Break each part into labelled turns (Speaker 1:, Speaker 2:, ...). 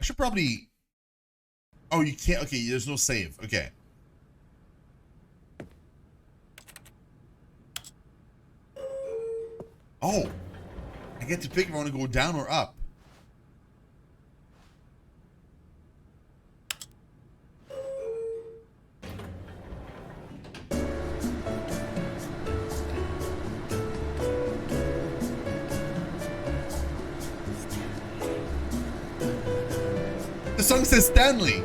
Speaker 1: should probably... Oh, you can't... Okay, there's no save. Okay. Oh! I get to pick if I want to go down or up. The song says Stanley.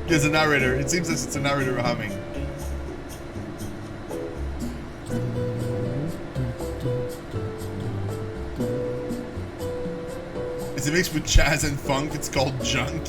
Speaker 1: There's a narrator. It seems as it's a narrator humming. It's a mix with jazz and funk. It's called Junk.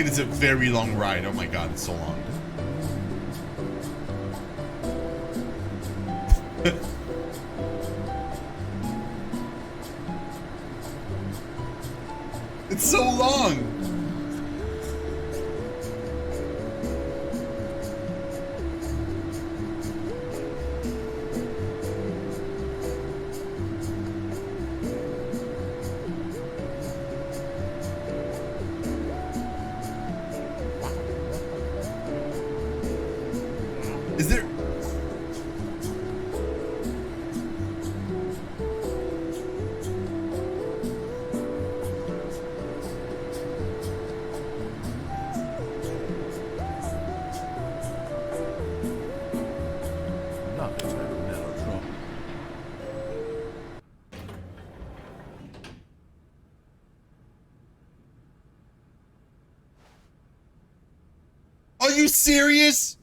Speaker 1: It's a very long ride. Oh my god, it's so long. It's so long. Is there... Are you serious?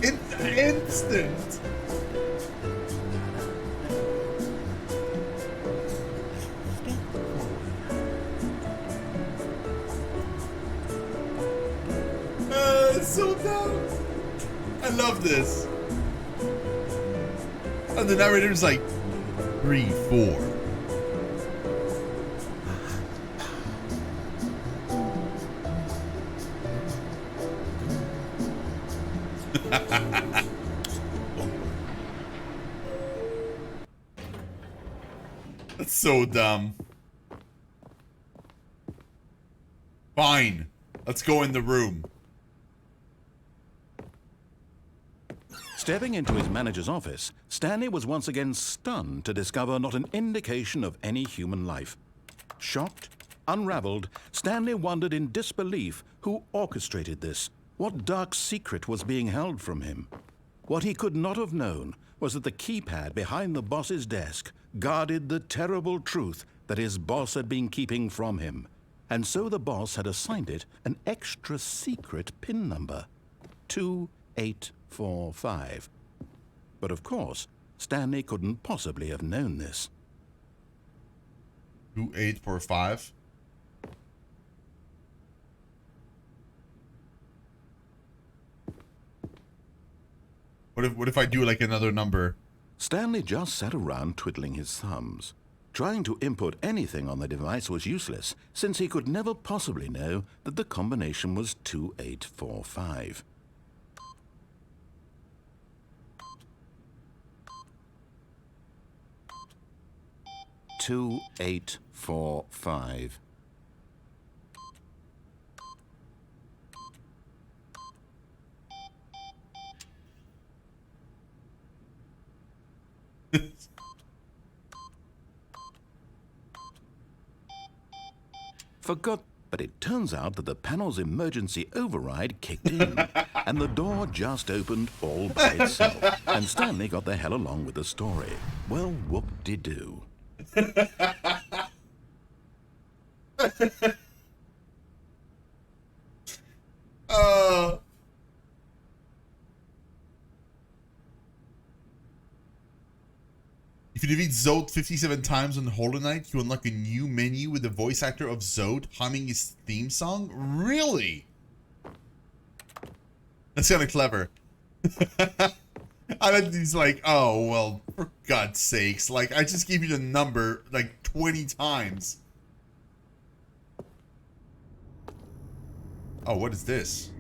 Speaker 1: It's instant. It's so dumb. I love this. And the narrator's like 3, 4. That's so dumb. Fine. Let's go in the room.
Speaker 2: Stepping into his manager's office, Stanley was once again stunned to discover not an indication of any human life. Shocked, unraveled, Stanley wondered in disbelief who orchestrated this. What dark secret was being held from him? What he could not have known was that the keypad behind the boss's desk guarded the terrible truth that his boss had been keeping from him. And so the boss had assigned it an extra secret PIN number, 2845. But of course, Stanley couldn't possibly have known this.
Speaker 1: 2845? What if I do like another number?
Speaker 2: Stanley just sat around twiddling his thumbs. Trying to input anything on the device was useless, since he could never possibly know that the combination was 2845. Two, 8, 4, 5. Forgot, but it turns out that the panel's emergency override kicked in, and the door just opened all by itself, and Stanley got the hell along with the story. Well, whoop-de-doo.
Speaker 1: If you defeat Zod 57 times on Hollow Knight, you unlock a new menu with the voice actor of Zod humming his theme song? Really? That's kind of clever. And he's like, oh, well, for God's sakes. Like, I just gave you the number, like, 20 times. Oh, what is this?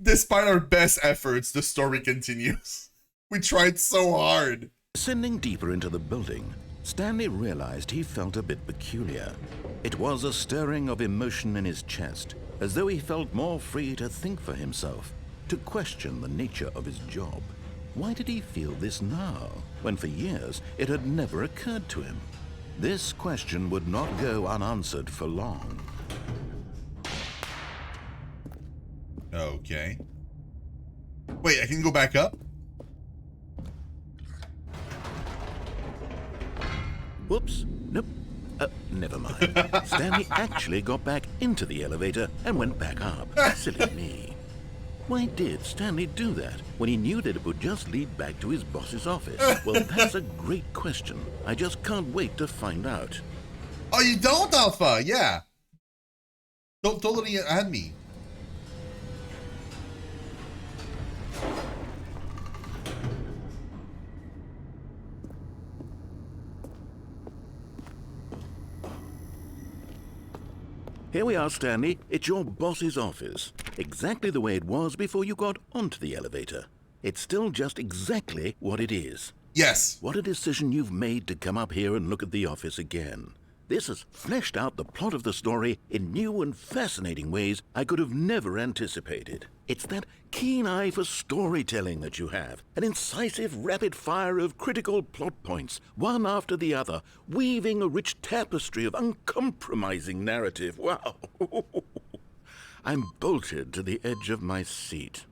Speaker 1: Despite our best efforts, the story continues. We tried so hard.
Speaker 2: Descending deeper into the building, Stanley realized he felt a bit peculiar. It was a stirring of emotion in his chest, as though he felt more free to think for himself, to question the nature of his job. Why did he feel this now, when for years it had never occurred to him? This question would not go unanswered for long.
Speaker 1: Okay. Wait, I can go back up?
Speaker 2: Whoops. Nope. Never mind. Stanley actually got back into the elevator and went back up. Silly me. Why did Stanley do that when he knew that it would just lead back to his boss's office? Well, that's a great question. I just can't wait to find out.
Speaker 1: Oh, you don't, Alpha? Yeah. Don't totally add me.
Speaker 2: Here we are, Stanley. It's your boss's office. Exactly the way it was before you got onto the elevator. It's still just exactly what it is.
Speaker 1: Yes.
Speaker 2: What a decision you've made to come up here and look at the office again. This has fleshed out the plot of the story in new and fascinating ways I could have never anticipated. It's that keen eye for storytelling that you have, an incisive rapid fire of critical plot points, one after the other, weaving a rich tapestry of uncompromising narrative. Wow! I'm bolted to the edge of my seat.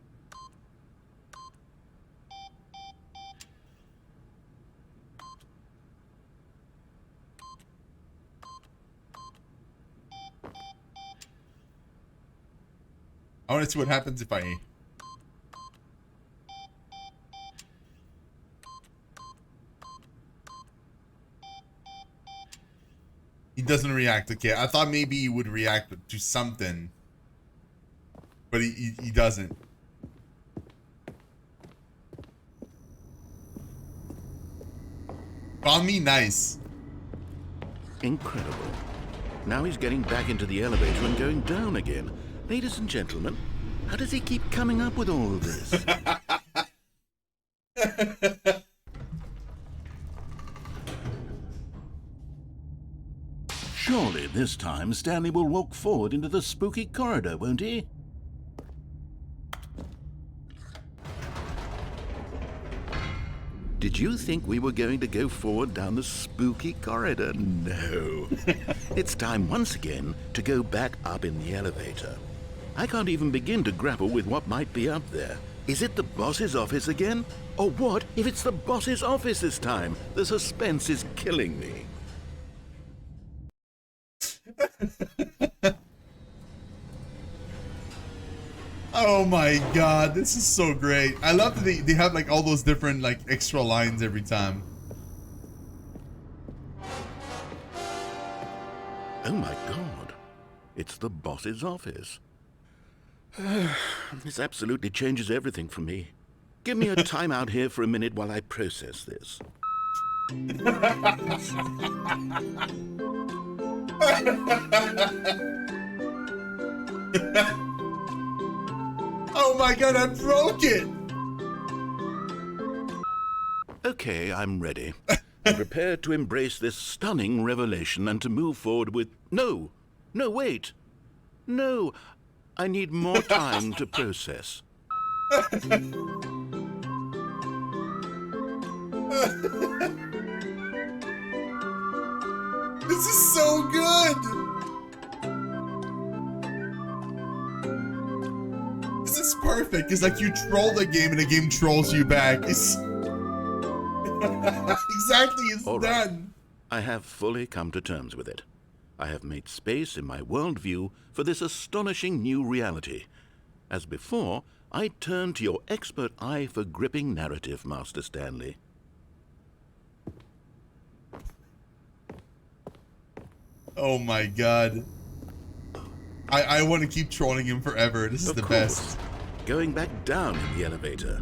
Speaker 1: I want to see what happens if I... He doesn't react. Okay, I thought maybe he would react to something. But he doesn't. Found me nice.
Speaker 2: Incredible. Now he's getting back into the elevator and going down again. Ladies and gentlemen, how does he keep coming up with all of this? Surely this time Stanley will walk forward into the spooky corridor, won't he? Did you think we were going to go forward down the spooky corridor? No. It's time once again to go back up in the elevator. I can't even begin to grapple with what might be up there. Is it the boss's office again? Or what if it's the boss's office this time? The suspense is killing me.
Speaker 1: Oh my god, this is so great. I love that they have like all those different like extra lines every time.
Speaker 2: Oh my god. It's the boss's office. This absolutely changes everything for me. Give me a time out here for a minute while I process this.
Speaker 1: Oh my god, I broke it!
Speaker 2: Okay, I'm ready. I'm prepared to embrace this stunning revelation and to move forward with... No, wait. No, I need more time to process.
Speaker 1: This is so good! This is perfect. It's like you troll the game and the game trolls you back. It's exactly, it's
Speaker 2: All right.
Speaker 1: done.
Speaker 2: I have fully come to terms with it. I have made space in my worldview for this astonishing new reality. As before, I turn to your expert eye for gripping narrative, Master Stanley.
Speaker 1: Oh my god. I want to keep trolling him forever. This is the best.
Speaker 2: Going back down in the elevator.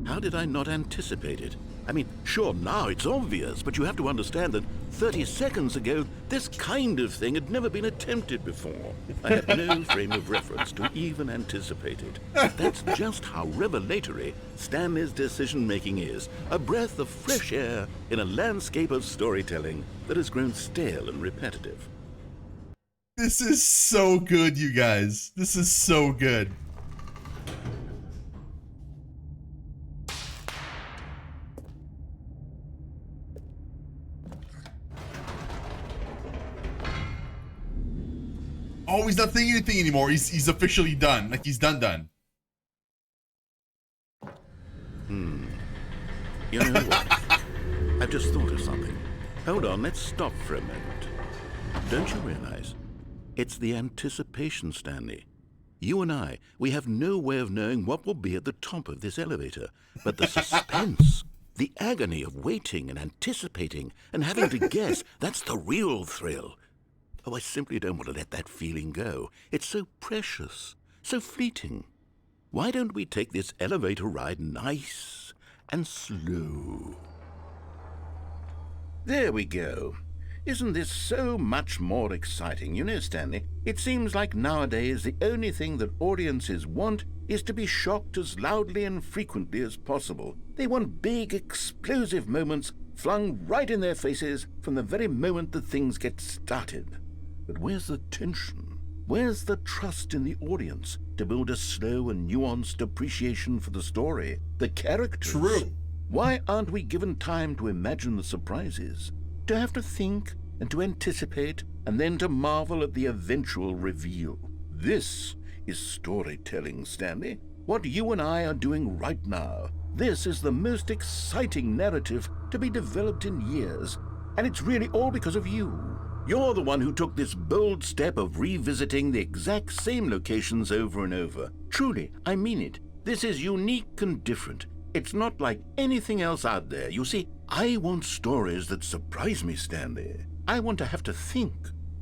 Speaker 2: How did I not anticipate it? I mean, sure, now it's obvious, but you have to understand that 30 seconds ago, this kind of thing had never been attempted before. I had no frame of reference to even anticipate it. That's just how revelatory Stanley's decision-making is. A breath of fresh air in a landscape of storytelling that has grown stale and repetitive.
Speaker 1: This is so good, you guys. This is so good. Oh, he's not thinking anything anymore. He's officially done. Like, he's done.
Speaker 2: You know what? I've just thought of something. Hold on, let's stop for a moment. Don't you realize? It's the anticipation, Stanley. You and I, we have no way of knowing what will be at the top of this elevator. But the suspense, the agony of waiting and anticipating and having to guess, that's the real thrill. Oh, I simply don't want to let that feeling go. It's so precious, so fleeting. Why don't we take this elevator ride nice and slow? There we go. Isn't this so much more exciting? You know, Stanley, it seems like nowadays the only thing that audiences want is to be shocked as loudly and frequently as possible. They want big, explosive moments flung right in their faces from the very moment that things get started. But where's the tension? Where's the trust in the audience to build a slow and nuanced appreciation for the story, the characters?
Speaker 1: True.
Speaker 2: Why aren't we given time to imagine the surprises? To have to think and to anticipate and then to marvel at the eventual reveal. This is storytelling, Stanley. What you and I are doing right now. This is the most exciting narrative to be developed in years. And it's really all because of you. You're the one who took this bold step of revisiting the exact same locations over and over. Truly, I mean it. This is unique and different. It's not like anything else out there. You see, I want stories that surprise me, Stanley. I want to have to think.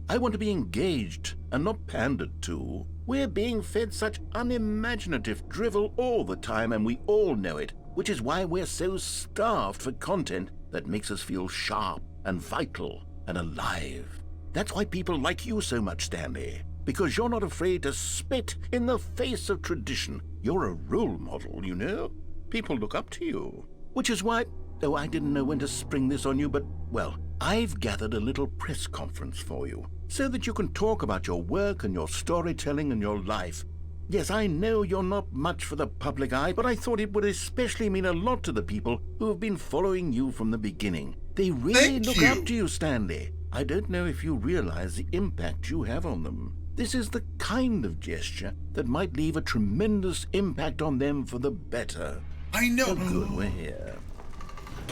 Speaker 2: I want to be engaged and not pandered to. We're being fed such unimaginative drivel all the time, and we all know it, which is why we're so starved for content that makes us feel sharp and vital and alive. That's why people like you so much, Stanley. Because you're not afraid to spit in the face of tradition. You're a role model, you know? People look up to you. Which is why, though I didn't know when to spring this on you, but, well, I've gathered a little press conference for you, so that you can talk about your work and your storytelling and your life. Yes, I know you're not much for the public eye, but I thought it would especially mean a lot to the people who have been following you from the beginning. They really look up to you, Stanley. I don't know if you realize the impact you have on them. This is the kind of gesture that might leave a tremendous impact on them for the better.
Speaker 1: I know.
Speaker 2: Oh, good, we're here.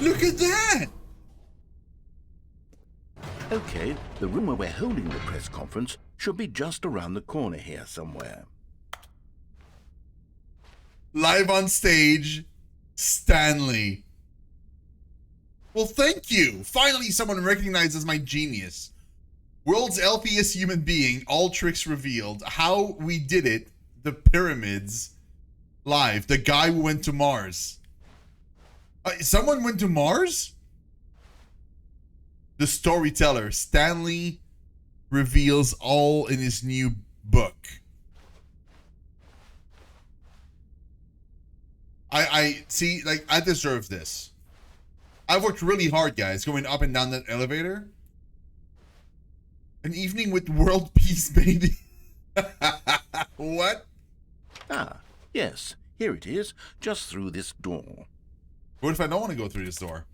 Speaker 1: Look at that!
Speaker 2: Okay, the room where we're holding the press conference should be just around the corner here somewhere.
Speaker 1: Live on stage, Stanley. Well, thank you. Finally, someone recognizes my genius. World's LPS human being, all tricks revealed. How we did it, the pyramids, live. The guy who went to Mars. Someone went to Mars? The storyteller, Stanley, reveals all in his new book. I see, like, I deserve this. I've worked really hard, guys, going up and down that elevator. An evening with world peace, baby. What?
Speaker 2: Ah, yes, here it is, just through this door.
Speaker 1: What if I don't want to go through this door?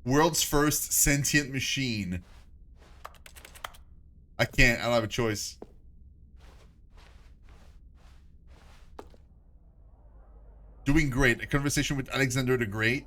Speaker 1: World's first sentient machine. I can't. I don't have a choice. Doing great. A conversation with Alexander the Great.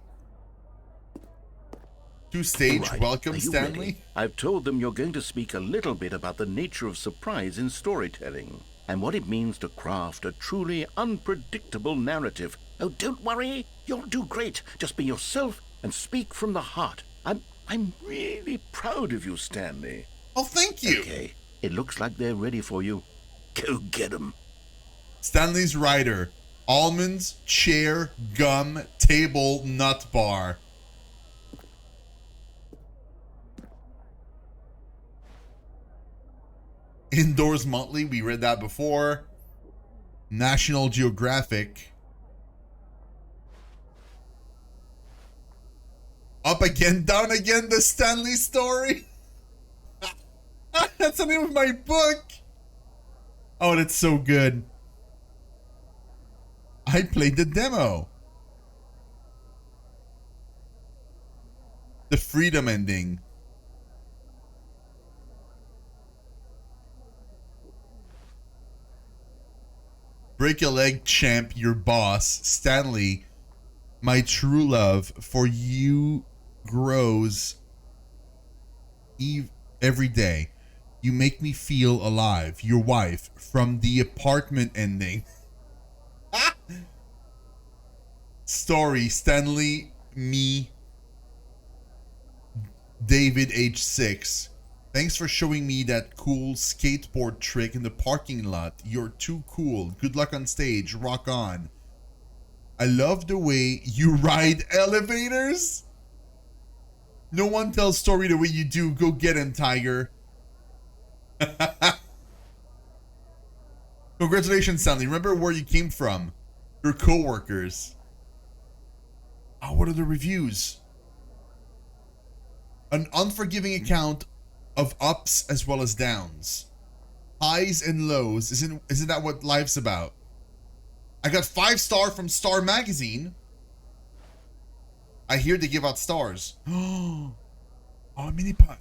Speaker 1: To stage.
Speaker 2: Right.
Speaker 1: Welcome,
Speaker 2: Are you
Speaker 1: Stanley.
Speaker 2: ready? I've told them you're going to speak a little bit about the nature of surprise in storytelling and what it means to craft a truly unpredictable narrative. Oh, don't worry. You'll do great. Just be yourself and speak from the heart. I'm really proud of you, Stanley.
Speaker 1: Oh, thank you.
Speaker 2: Okay, it looks like they're ready for you. Go get them.
Speaker 1: Stanley's rider. Almonds, chair, gum, table, nut bar. Indoors Monthly, we read that before. National Geographic. Up again, down again, the Stanley story. That's the name of my book. Oh, that's so good. I played the demo. The freedom ending. Break a leg, champ, your boss. Stanley, my true love for you grows every day. You make me feel alive. Your wife from the apartment ending. Story, Stanley, me, David, age 6. Thanks for showing me that cool skateboard trick in the parking lot. You're too cool. Good luck on stage. Rock on. I love the way you ride elevators. No one tells story the way you do. Go get him, Tiger. Congratulations, Stanley. Remember where you came from. Your co-workers. Oh, what are the reviews? An unforgiving account of ups as well as downs. Highs and lows. Isn't that what life's about? I got 5-star from Star Magazine. I hear they give out stars. Oh, mini pot.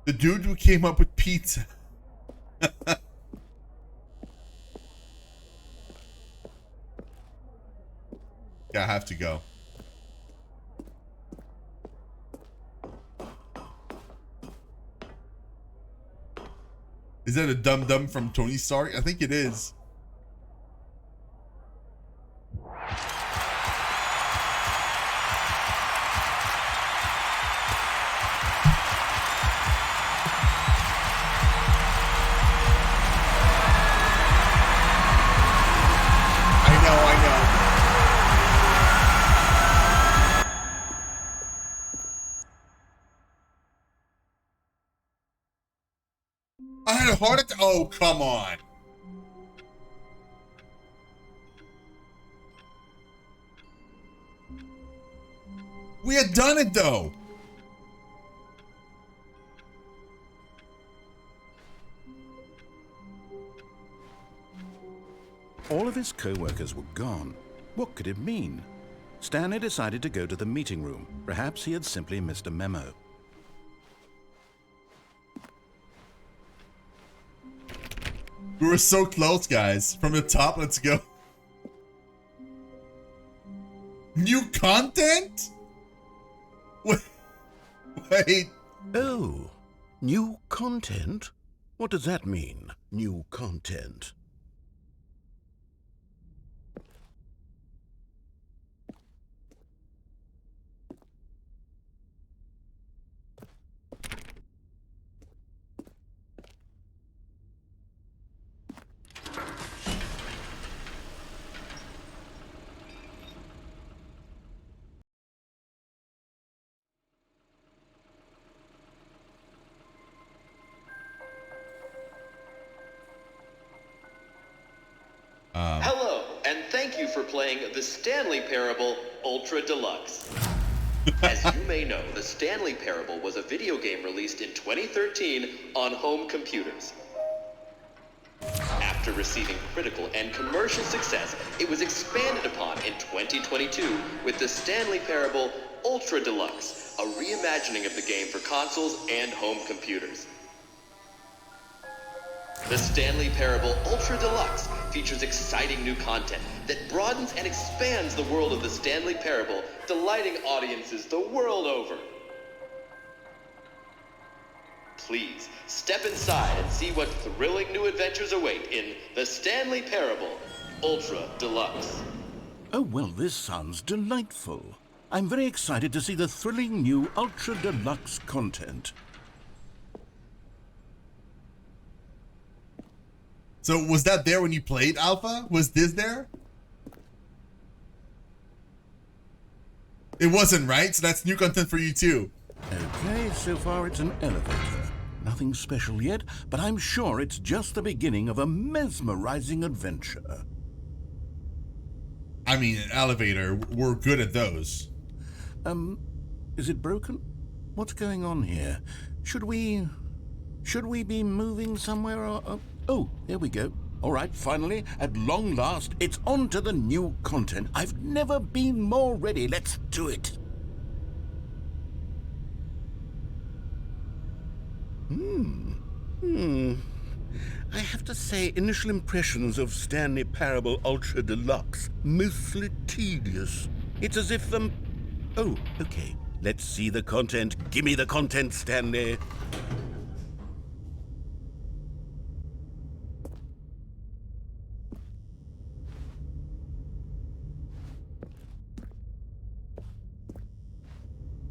Speaker 1: The dude who came up with pizza. Yeah, I have to go. Is that a dum-dum from Tony Stark? I think it is. I know. I had a heart attack. Oh, come on. We had done it, though.
Speaker 2: All of his co-workers were gone. What could it mean? Stanley decided to go to the meeting room. Perhaps he had simply missed a memo.
Speaker 1: We were so close, guys. From the top, let's go. New content? Wait.
Speaker 2: Oh, new content? What does that mean, new content?
Speaker 3: Hello, and thank you for playing the Stanley Parable Ultra Deluxe. As you may know, the Stanley Parable was a video game released in 2013 on home computers. After receiving critical and commercial success, it was expanded upon in 2022 with the Stanley Parable Ultra Deluxe, a reimagining of the game for consoles and home computers. The Stanley Parable Ultra Deluxe features exciting new content that broadens and expands the world of the Stanley Parable, delighting audiences the world over. Please, step inside and see what thrilling new adventures await in the Stanley Parable Ultra Deluxe.
Speaker 2: Oh, well, this sounds delightful. I'm very excited to see the thrilling new Ultra Deluxe content.
Speaker 1: So was that there when you played Alpha? Was this there? It wasn't, right? So that's new content for you too.
Speaker 2: Okay, so far it's an elevator. Nothing special yet, but I'm sure it's just the beginning of a mesmerizing adventure.
Speaker 1: I mean, an elevator. We're good at those.
Speaker 2: Is it broken? What's going on here? Should we be moving somewhere or... Oh, there we go. All right, finally, at long last, it's on to the new content. I've never been more ready. Let's do it. I have to say, initial impressions of Stanley Parable Ultra Deluxe, mostly tedious. It's as if Oh, okay. Let's see the content. Give me the content, Stanley.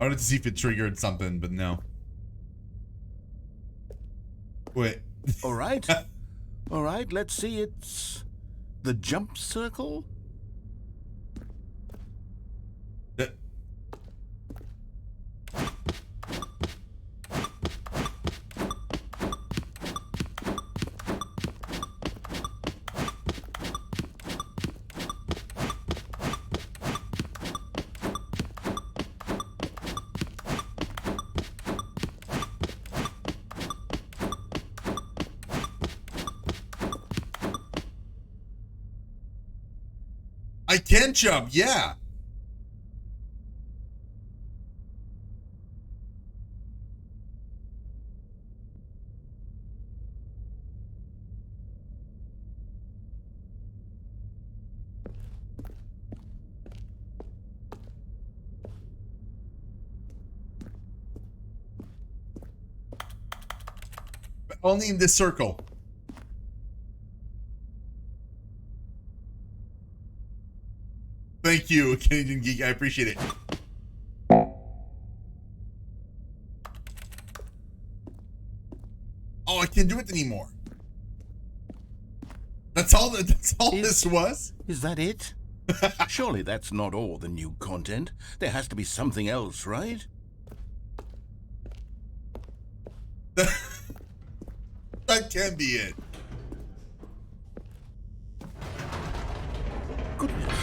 Speaker 1: I wanted to see if it triggered something, but no. Wait.
Speaker 2: All right. All right, let's see. It's the jump circle.
Speaker 1: I can jump, yeah. But only in this circle. Thank you, Canadian Geek. I appreciate it. Oh, I can't do it anymore. That's all this was?
Speaker 2: Is that it? Surely that's not all the new content. There has to be something else, right?
Speaker 1: That can't be it.
Speaker 2: Goodness.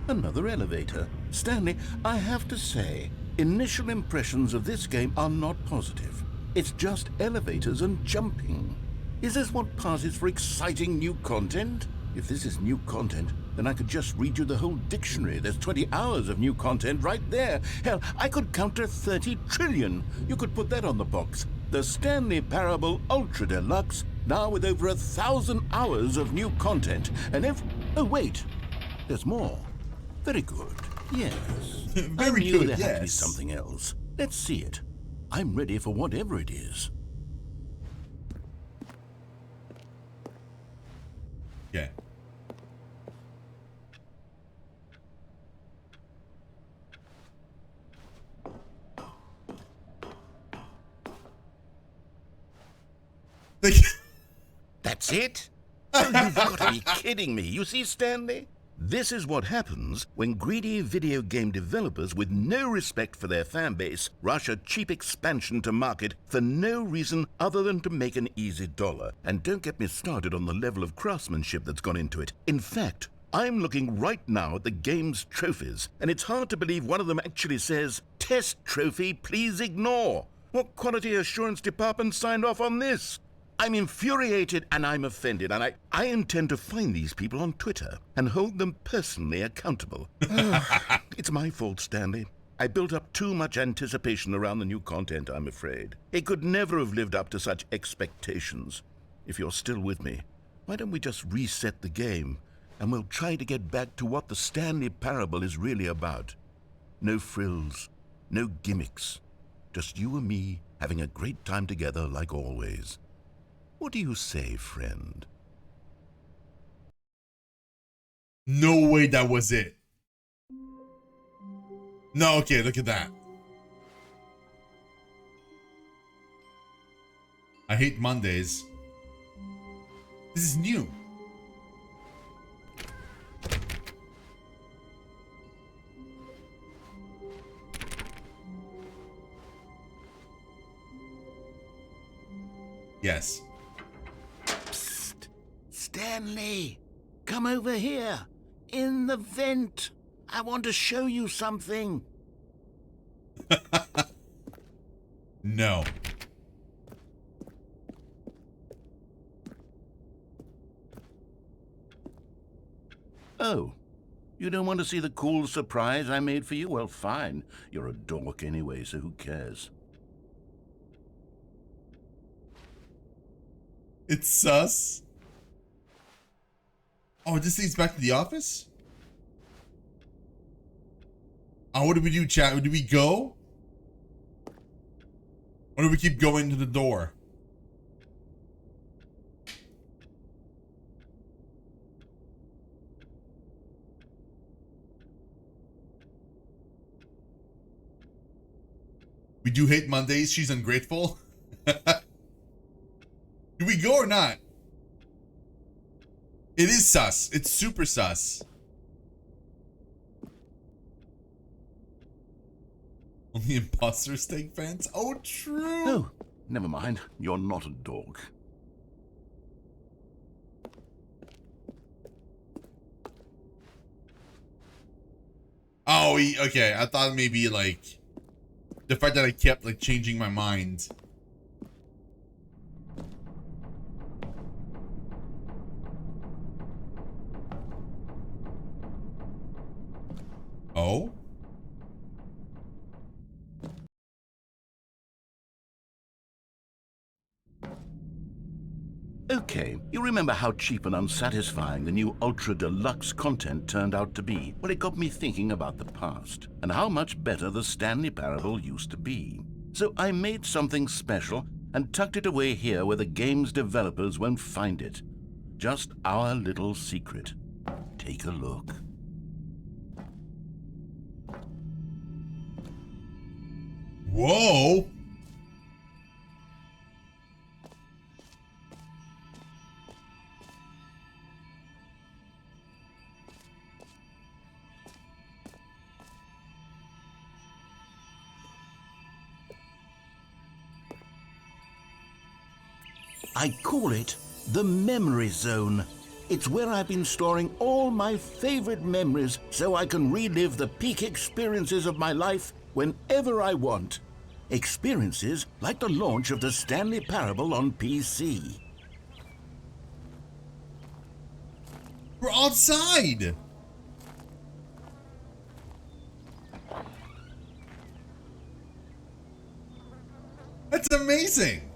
Speaker 2: Another elevator. Stanley, I have to say, initial impressions of this game are not positive. It's just elevators and jumping. Is this what passes for exciting new content? If this is new content, then I could just read you the whole dictionary. There's 20 hours of new content right there. Hell, I could count to 30 trillion. You could put that on the box. The Stanley Parable Ultra Deluxe, now with over 1,000 hours of new content. And if... Oh, wait. There's more. Very good. Yes.
Speaker 1: Very
Speaker 2: I knew
Speaker 1: good,
Speaker 2: there had to be
Speaker 1: yes.
Speaker 2: something else. Let's see it. I'm ready for whatever it is.
Speaker 1: Okay.
Speaker 2: That's it? Oh, you've got to be kidding me. You see, Stanley? This is what happens when greedy video game developers with no respect for their fan base rush a cheap expansion to market for no reason other than to make an easy dollar. And don't get me started on the level of craftsmanship that's gone into it. In fact, I'm looking right now at the game's trophies, and it's hard to believe one of them actually says, "Test trophy, please ignore." What quality assurance department signed off on this? I'm infuriated and I'm offended, and I intend to find these people on Twitter and hold them personally accountable. It's my fault, Stanley. I built up too much anticipation around the new content, I'm afraid. It could never have lived up to such expectations. If you're still with me, why don't we just reset the game, and we'll try to get back to what the Stanley Parable is really about. No frills, no gimmicks. Just you and me having a great time together like always. What do you say, friend?
Speaker 1: No way that was it. No, okay, look at that. I hate Mondays. This is new. Yes.
Speaker 2: Psst! Stanley! Come over here! In the vent! I want to show you something!
Speaker 1: No.
Speaker 2: Oh, you don't want to see the cool surprise I made for you? Well, fine. You're a dork anyway, so who cares?
Speaker 1: It's sus. Oh, this leads back to the office? Oh, what do we do, chat? Do we go? Or do we keep going to the door? We do hate Mondays. She's ungrateful. Do we go or not? It is sus. It's super sus. Only imposter steak fans? Oh, true.
Speaker 2: Oh, never mind. You're not a dog.
Speaker 1: Oh, okay. I thought maybe like the fact that I kept like changing my mind. Oh?
Speaker 2: Okay, you remember how cheap and unsatisfying the new Ultra Deluxe content turned out to be? Well, it got me thinking about the past and how much better the Stanley Parable used to be. So I made something special and tucked it away here where the game's developers won't find it. Just our little secret. Take a look.
Speaker 1: Whoa.
Speaker 2: I call it the Memory Zone. It's where I've been storing all my favorite memories so I can relive the peak experiences of my life whenever I want. Experiences like the launch of the Stanley Parable on PC.
Speaker 1: We're outside. That's amazing.